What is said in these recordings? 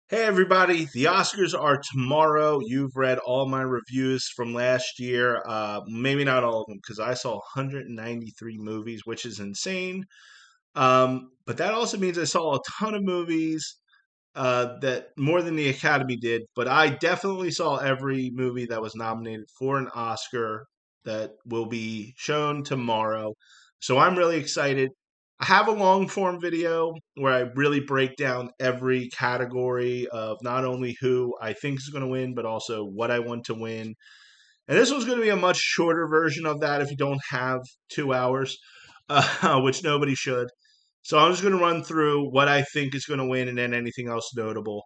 Hey everybody, the Oscars are tomorrow. You've read all my reviews from last year. Maybe not all of them because I saw 193 movies, which is insane. But that also means I saw a ton of movies that more than the Academy did. But I definitely saw every movie that was nominated for an Oscar that will be shown tomorrow. So I'm really excited. I have a long form video where I really break down every category of not only who I think is going to win, but also what I want to win. And this one's going to be a much shorter version of that if you don't have 2 hours, which nobody should. So I'm just going to run through what I think is going to win and then anything else notable.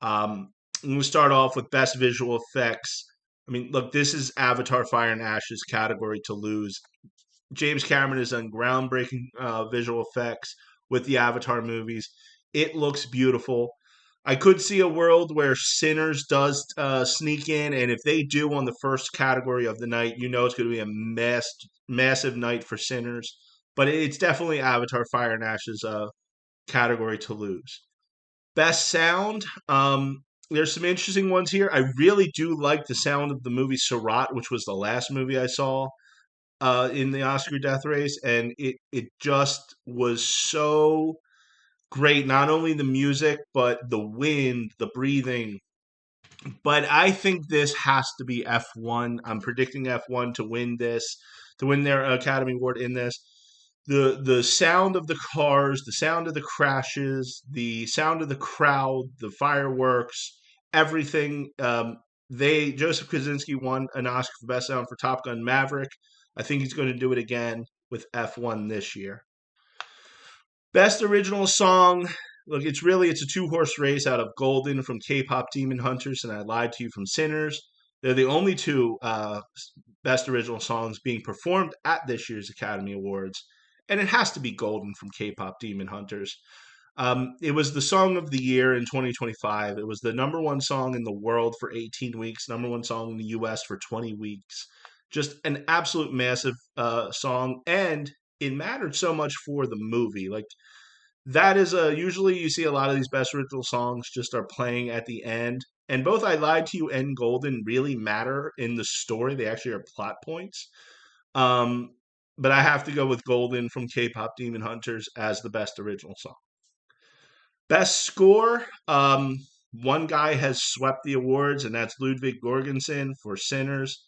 I'm going to start off with best visual effects. I mean, look, this is Avatar Fire and Ashes category to lose. James Cameron has done groundbreaking visual effects with the Avatar movies. It looks beautiful. I could see a world where Sinners does sneak in, and if they do on the first category of the night, you know it's going to be a massive night for Sinners. But it's definitely Avatar Fire and Ashes category to lose. Best sound. There's some interesting ones here. I really do like the sound of the movie Sarat, which was the last movie I saw in the Oscar death race, and it just was so great. Not only the music, but the wind, the breathing. But I think this has to be F1. I'm predicting F1 to win this, to win their Academy Award in this. The sound of the cars, the sound of the crashes, the sound of the crowd, the fireworks, everything. They Joseph Kosinski won an Oscar for Best Sound for Top Gun Maverick. I think he's going to do it again with F1 this year. Best original song. Look, it's a two-horse race out of Golden from K-pop Demon Hunters and I Lied to You from Sinners. They're the only two best original songs being performed at this year's Academy Awards, and it has to be Golden from K-pop Demon Hunters. It was the song of the year in 2025. It was the number one song in the world for 18 weeks, number one song in the U.S. for 20 weeks. Just an absolute massive song, and it mattered so much for the movie. Like that is a usually you see a lot of these best original songs just are playing at the end. And both I Lied to You and Golden really matter in the story. They actually are plot points. Um, but I have to go with Golden from K-pop Demon Hunters as the best original song. Best score. One guy has swept the awards, and that's Ludwig Göransson for Sinners.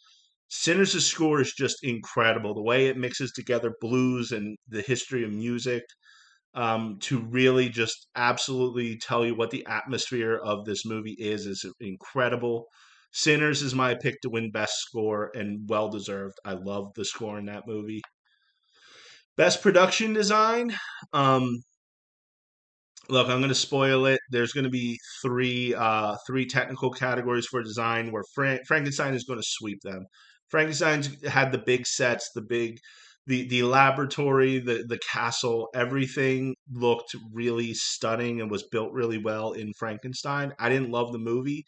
Sinners' score is just incredible. The way it mixes together blues and the history of music to really just absolutely tell you what the atmosphere of this movie is incredible. Sinners is my pick to win Best Score and well deserved. I love the score in that movie. Best Production Design. Um, Look, I'm going to spoil it. There's going to be three technical categories for design where Frankenstein is going to sweep them. Frankenstein's had the big sets, the laboratory, the castle, everything looked really stunning and was built really well in Frankenstein. I didn't love the movie,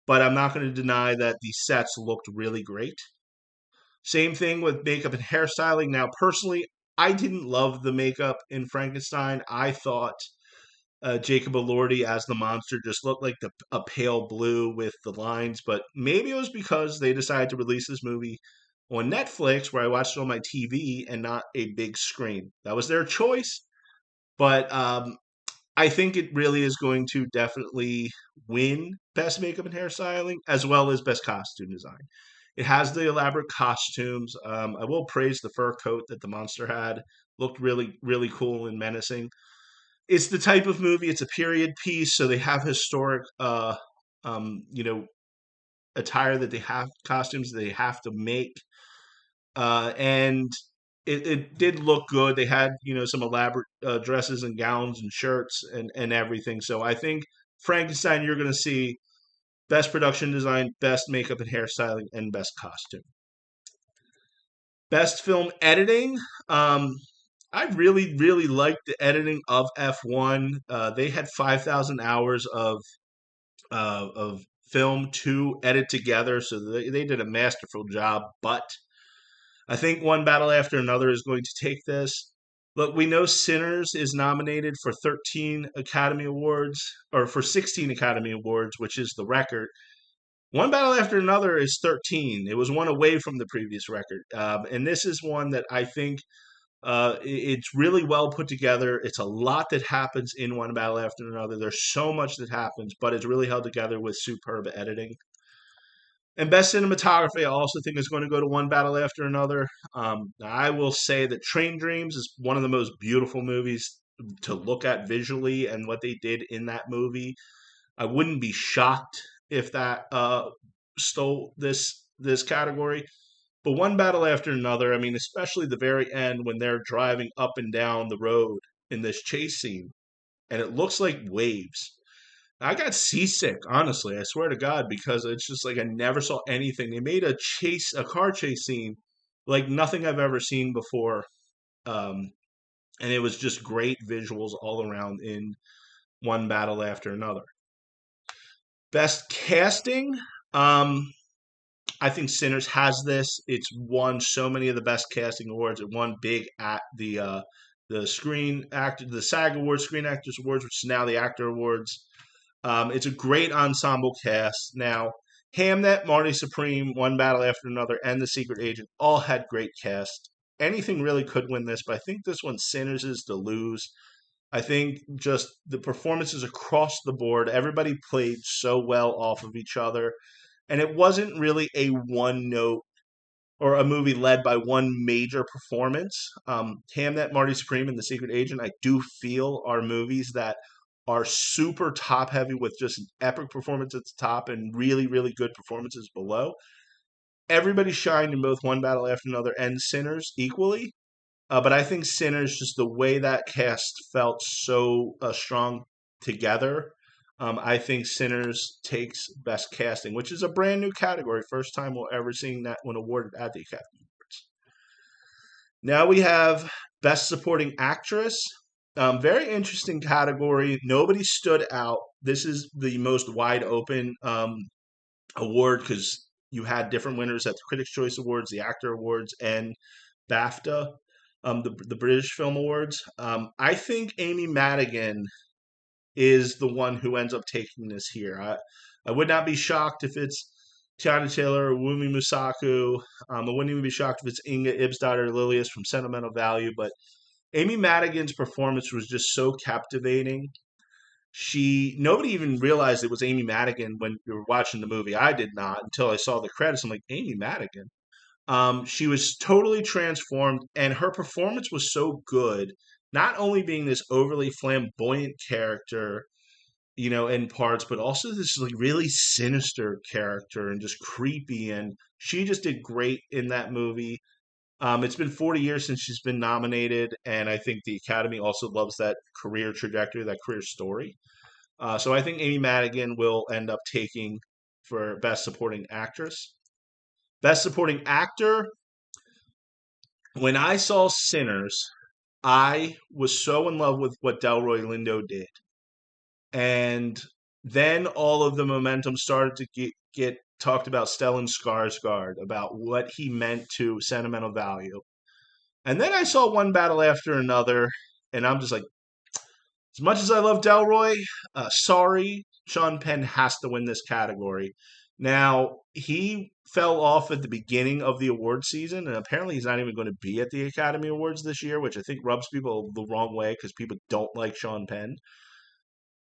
but I'm not going to deny that the sets looked really great. Same thing with makeup and hairstyling. Now, personally, I didn't love the makeup in Frankenstein. I thought Jacob Elordi as the monster just looked like a pale blue with the lines, but maybe it was because they decided to release this movie on Netflix where I watched it on my TV and not a big screen. That was their choice, but I think it really is going to definitely win Best Makeup and Hairstyling as well as Best Costume Design. It has the elaborate costumes. I will praise the fur coat that the monster had. Looked really, really cool and menacing. It's the type of movie. It's a period piece, so they have historic, you know, attire that they have costumes that they have to make, and it did look good. They had some elaborate dresses and gowns and shirts and everything. So I think Frankenstein, you're going to see best production design, best makeup and hairstyling, and best costume. Best film editing. I really, really liked the editing of F1. They had 5,000 hours of film to edit together, so they did a masterful job. But I think One Battle After Another is going to take this. Look, we know Sinners is nominated for 13 Academy Awards, or for 16 Academy Awards, which is the record. One Battle After Another is 13. It was one away from the previous record. And this is one that I think it's really well put together. It's a lot that happens in One Battle After Another. There's so much that happens, but it's really held together with superb editing. And best cinematography, I also think is going to go to One Battle After Another. I will say that Train Dreams is one of the most beautiful movies to look at visually, and what they did in that movie. I wouldn't be shocked if that stole this category. But One Battle After Another, I mean, especially the very end when they're driving up and down the road in this chase scene, and it looks like waves. I got seasick, honestly. I swear to God, because it's just like I never saw anything. They made a car chase scene like nothing I've ever seen before, um, and it was just great visuals all around in One Battle After Another. Best casting, um, I think Sinners has this. It's won so many of the best casting awards. It won big at the Screen Actor, the SAG Awards, Screen Actors Awards, which is now the Actor Awards. It's a great ensemble cast. Now, Hamnet, Marty Supreme, One Battle After Another, and The Secret Agent all had great cast. Anything really could win this, but I think this one Sinners is to lose. I think just the performances across the board, everybody played so well off of each other, and it wasn't really a one note or a movie led by one major performance. Hamnet, Marty Supreme, and The Secret Agent, I do feel are movies that are super top heavy with just an epic performance at the top and really, really good performances below. Everybody shined in both One Battle After Another and Sinners equally. But I think Sinners, just the way that cast felt so strong together, I think Sinners takes Best Casting, which is a brand new category. First time we'll ever seeing that one awarded at the Academy Awards. Now we have Best Supporting Actress. Very interesting category. Nobody stood out. This is the most wide open award because you had different winners at the Critics' Choice Awards, the Actor Awards, and BAFTA, the British Film Awards. I think Amy Madigan is the one who ends up taking this here. I would not be shocked if it's Tiana Taylor or Wumi Musaku. I wouldn't even be shocked if it's Inga Ibsdottir Lilius from Sentimental Value, but Amy Madigan's performance was just so captivating. Nobody even realized it was Amy Madigan when we were watching the movie. I did not until I saw the credits. I'm like, Amy Madigan. She was totally transformed, and her performance was so good. Not only being this overly flamboyant character, in parts, but also this like really sinister character and just creepy. And she just did great in that movie. It's been 40 years since she's been nominated, and I think the Academy also loves that career trajectory, that career story. So I think Amy Madigan will end up taking for Best Supporting Actress. Best Supporting Actor. When I saw Sinners, I was so in love with what Delroy Lindo did. And then all of the momentum started to get talked about Stellan Skarsgård, about what he meant to Sentimental Value. And then I saw One Battle After Another, and I'm just like, as much as I love Delroy, sorry, Sean Penn has to win this category. Now, he fell off at the beginning of the award season, and apparently he's not even going to be at the Academy Awards this year, which I think rubs people the wrong way because people don't like Sean Penn.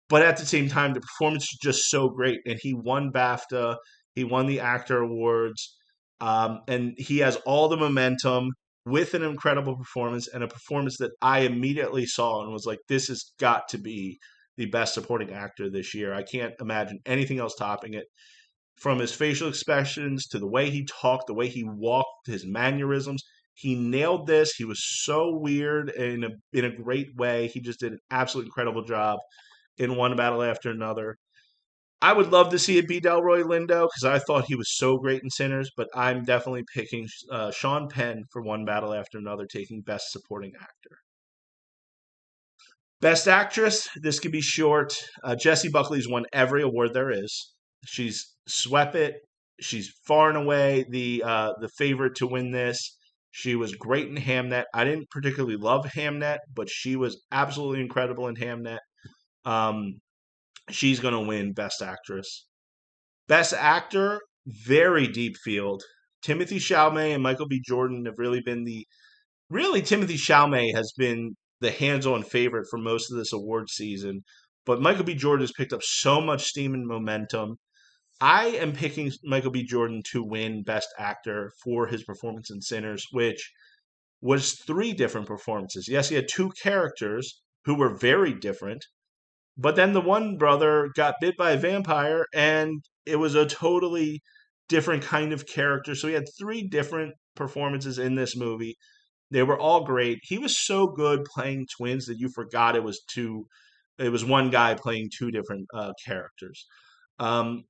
But at the same time, the performance is just so great, and he won BAFTA, he won the Actor Awards, and he has all the momentum with an incredible performance and a performance that I immediately saw and was like, this has got to be the best supporting actor this year. I can't imagine anything else topping it. From his facial expressions to the way he talked, the way he walked, his mannerisms, he nailed this. He was so weird in a great way. He just did an absolutely incredible job in One Battle After Another. I would love to see it be Delroy Lindo because I thought he was so great in Sinners, but I'm definitely picking Sean Penn for One Battle After Another, taking Best Supporting Actor. Best Actress, this could be short. Jessie Buckley's won every award there is. She's swept it. She's far and away the favorite to win this. She was great in Hamnet. I didn't particularly love Hamnet, but she was absolutely incredible in Hamnet. Um, she's going to win Best Actress. Best Actor, very deep field. Timothy Chalamet and Michael B. Jordan have really been the really Timothy Chalamet has been the hands-on favorite for most of this award season, but Michael B. Jordan has picked up so much steam and momentum. I am picking Michael B. Jordan to win Best Actor for his performance in Sinners, which was three different performances. Yes, he had two characters who were very different, but then the one brother got bit by a vampire and it was a totally different kind of character. So he had three different performances in this movie. They were all great. He was so good playing twins that you forgot it was one guy playing two different characters. Um,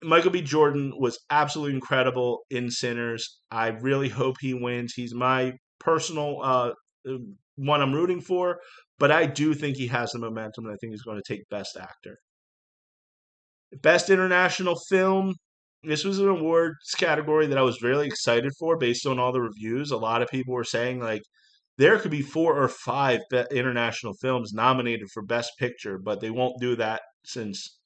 Michael B. Jordan was absolutely incredible in Sinners. I really hope he wins. He's my personal one I'm rooting for, but I do think he has the momentum, and I think he's going to take Best Actor. Best International Film. This was an awards category that I was really excited for based on all the reviews. A lot of people were saying like there could be four or five international films nominated for Best Picture, but they won't do that since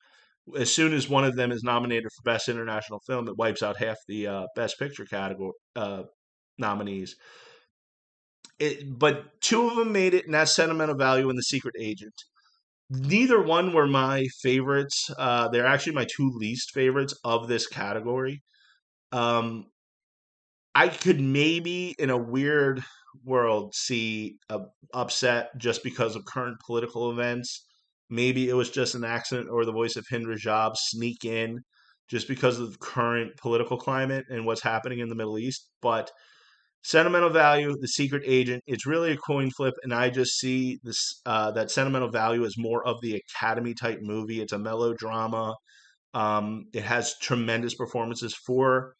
as soon as one of them is nominated for Best International Film, it wipes out half the Best Picture category nominees. But two of them made it, and that's Sentimental Value and The Secret Agent. Neither one were my favorites. They're actually my two least favorites of this category. Um, I could maybe, in a weird world, see a upset just because of current political events. Maybe it was just an accident, or the voice of Hind Rajab sneak in just because of current political climate and what's happening in the Middle East. But Sentimental Value, The Secret Agent, it's really a coin flip, and I just see this that Sentimental Value is more of the Academy type movie. It's a melodrama. It has tremendous performances. Four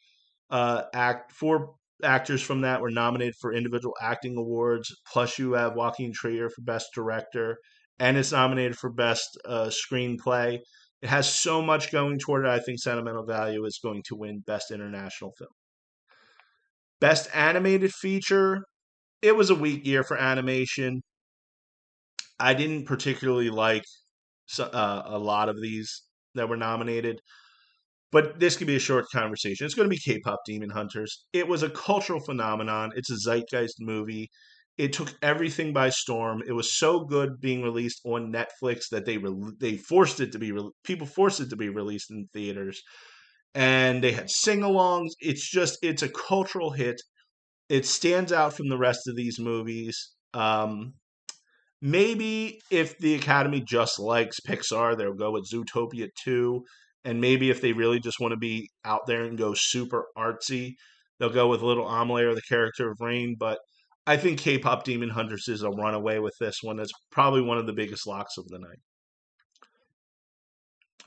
actors from that were nominated for individual acting awards. Plus, you have Joaquin Trier for Best Director, and it's nominated for Best Screenplay. It has so much going toward it. I think Sentimental Value is going to win Best International Film. Best Animated Feature. It was a weak year for animation. I didn't particularly like a lot of these that were nominated. But this could be a short conversation. It's going to be K-pop Demon Hunters. It was a cultural phenomenon. It's a zeitgeist movie. It took everything by storm. It was so good being released on Netflix that they forced it to be people forced it to be released in theaters, and they had sing-alongs. It's a cultural hit. It stands out from the rest of these movies. Maybe if the Academy just likes Pixar, they'll go with Zootopia 2. And maybe if they really just want to be out there and go super artsy, they'll go with Little Amelie or the character of Rain. But I think K-pop Demon Hunters is a runaway with this one. It's probably one of the biggest locks of the night.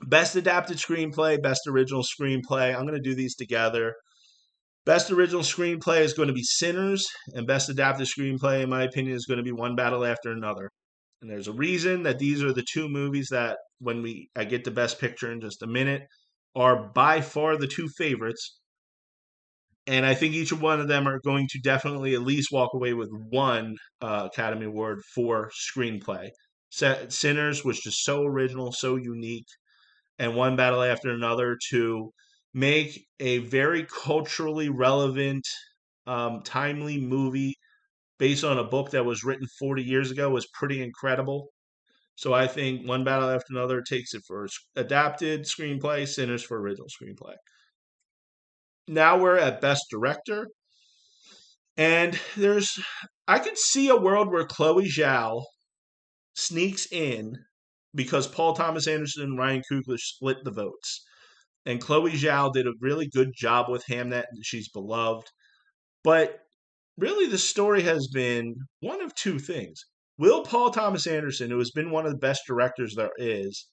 Best Adapted Screenplay, Best Original Screenplay. I'm going to do these together. Best Original Screenplay is going to be Sinners, and Best Adapted Screenplay, in my opinion, is going to be One Battle After Another. And there's a reason that these are the two movies that, I get the Best Picture in just a minute, are by far the two favorites. And I think each one of them are going to definitely at least walk away with one Academy Award for screenplay. Sinners was just so original, so unique, and One Battle After Another to make a very culturally relevant, timely movie based on a book that was written 40 years ago was pretty incredible. So I think One Battle After Another takes it for adapted screenplay, Sinners for original screenplay. Now we're at Best Director. And I could see a world where Chloe Zhao sneaks in because Paul Thomas Anderson and Ryan Coogler split the votes. And Chloe Zhao did a really good job with Hamnet, and she's beloved. But really, the story has been one of two things. Will Paul Thomas Anderson, who has been one of the best directors there is,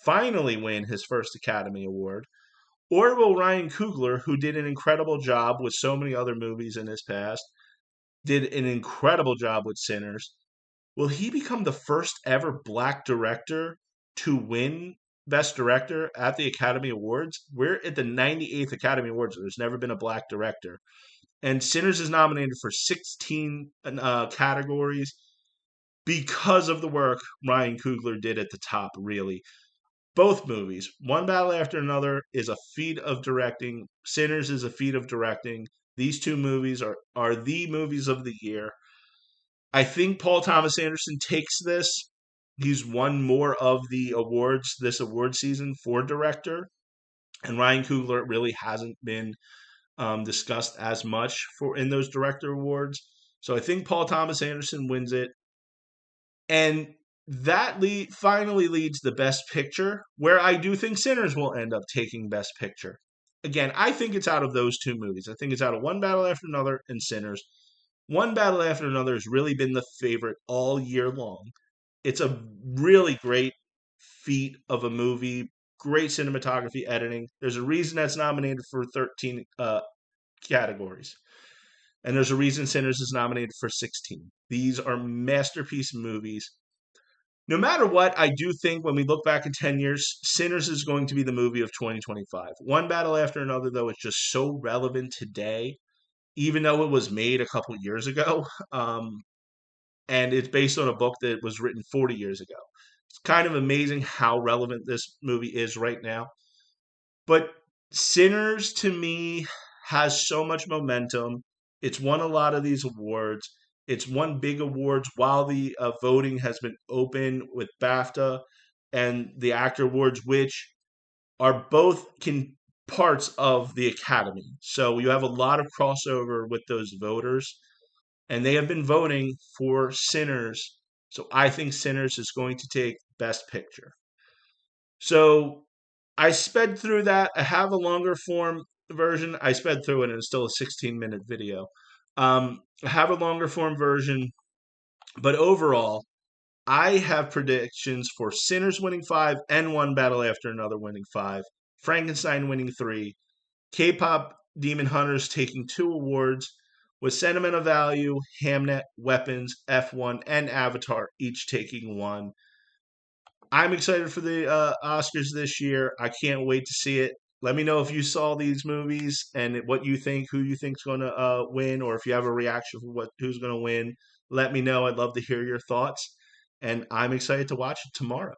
finally win his first Academy Award? Or will Ryan Coogler, who did an incredible job with so many other movies in his past, did an incredible job with Sinners, will he become the first ever black director to win Best Director at the Academy Awards? We're at the 98th Academy Awards. There's never been a black director. And Sinners is nominated for 16 categories because of the work Ryan Coogler did at the top, really. Both movies, One Battle After Another, is a feat of directing. Sinners is a feat of directing. These two movies are the movies of the year. I think Paul Thomas Anderson takes this. He's won more of the awards this award season for director, and Ryan Coogler really hasn't been discussed as much for in those director awards. So I think Paul Thomas Anderson wins it, and that finally leads the Best Picture, where I do think Sinners will end up taking Best Picture. Again, I think it's out of those two movies. I think it's out of One Battle After Another and Sinners. One Battle After Another has really been the favorite all year long. It's a really great feat of a movie, great cinematography, editing. There's a reason that's nominated for 13 categories. And there's a reason Sinners is nominated for 16. These are masterpiece movies. No matter what, I do think when we look back in 10 years, Sinners is going to be the movie of 2025. One Battle After Another, though, is just so relevant today, even though it was made a couple years ago. And it's based on a book that was written 40 years ago. It's kind of amazing how relevant this movie is right now. But Sinners, to me, has so much momentum. It's won a lot of these awards. It's won big awards while the voting has been open with BAFTA and the Actor Awards, which are both parts of the Academy. So you have a lot of crossover with those voters, and they have been voting for Sinners. So I think Sinners is going to take Best Picture. So I sped through that. I have a longer form version. I sped through it and it's still a 16-minute video. I have a longer form version, but overall, I have predictions for Sinners winning 5 and One Battle After Another winning 5, Frankenstein winning 3, K-pop Demon Hunters taking 2 awards, with Sentimental Value, Hamnet, Weapons, F1, and Avatar each taking 1. I'm excited for the Oscars this year. I can't wait to see it. Let me know if you saw these movies and what you think, who you think's going to win, or if you have a reaction for who's going to win. Let me know. I'd love to hear your thoughts, and I'm excited to watch it tomorrow.